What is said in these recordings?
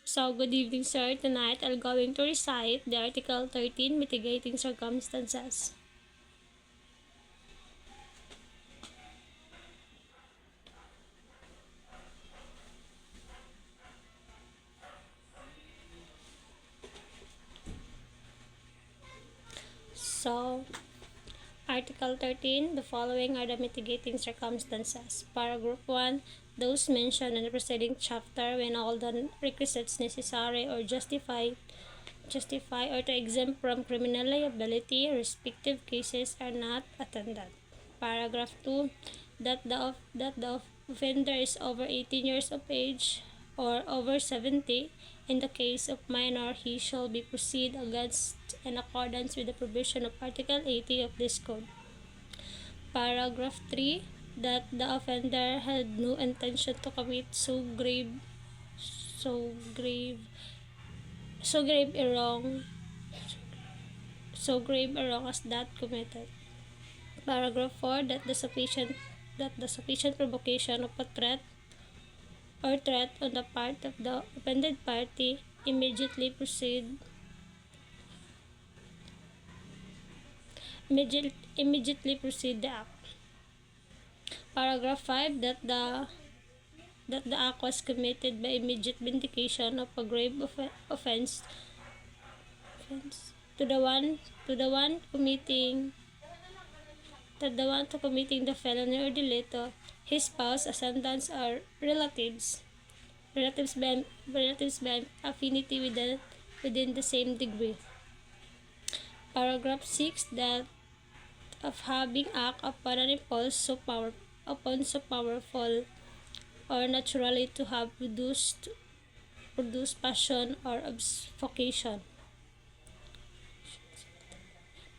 So, good evening, sir. Tonight, I'm going to recite the Article 13, Mitigating Circumstances. So, Article 13, the following are the mitigating circumstances. Paragraph 1, those mentioned in the preceding chapter when all the requisites necessary or justify or to exempt from criminal liability respective cases are not attended. Paragraph 2, that the offender is over 18 years of age or over 70. In the case of minor, he shall be proceeded against in accordance with the provision of Article 80 of this code. Paragraph 3, that the offender had no intention to commit so grave a wrong as that committed. Paragraph 4, that the sufficient provocation of a threat on the part of the offended party immediately precede the act. Paragraph 5, that the act was committed by immediate vindication of a grave offense to the one committing the felony or delito, his spouse, ascendants, or relatives by affinity within the same degree. Paragraph 6, that of having act upon an impulse so powerful or naturally to have produced passion or vocation.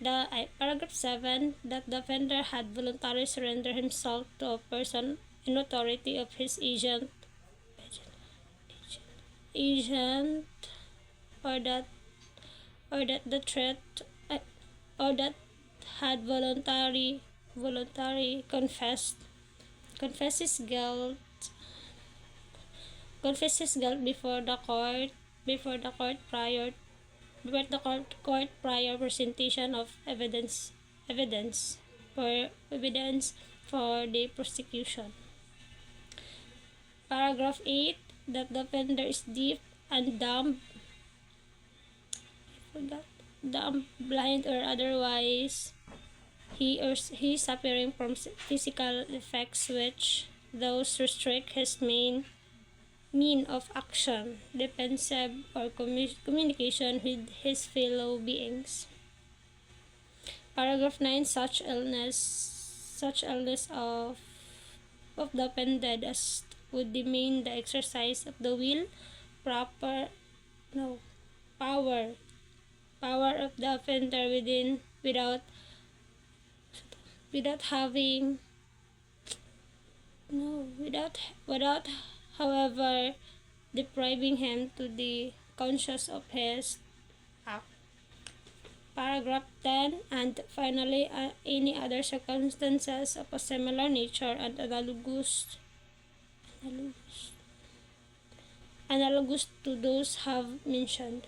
Paragraph 7, that the offender had voluntarily surrendered himself to a person in authority of his agent or that the threat or that had voluntarily confessed his guilt before the court prior presentation of evidence for the prosecution. Paragraph 8, that the offender is deaf and dumb, blind, or otherwise he is suffering from physical effects which those restrict his mean of action, defensive, or communication with his fellow beings. Paragraph 9, such illness of the offended as would demean the exercise of the will, power of the offender without however depriving him to the conscious of his act. Paragraph 10, and finally, any other circumstances of a similar nature and analogous to those have mentioned.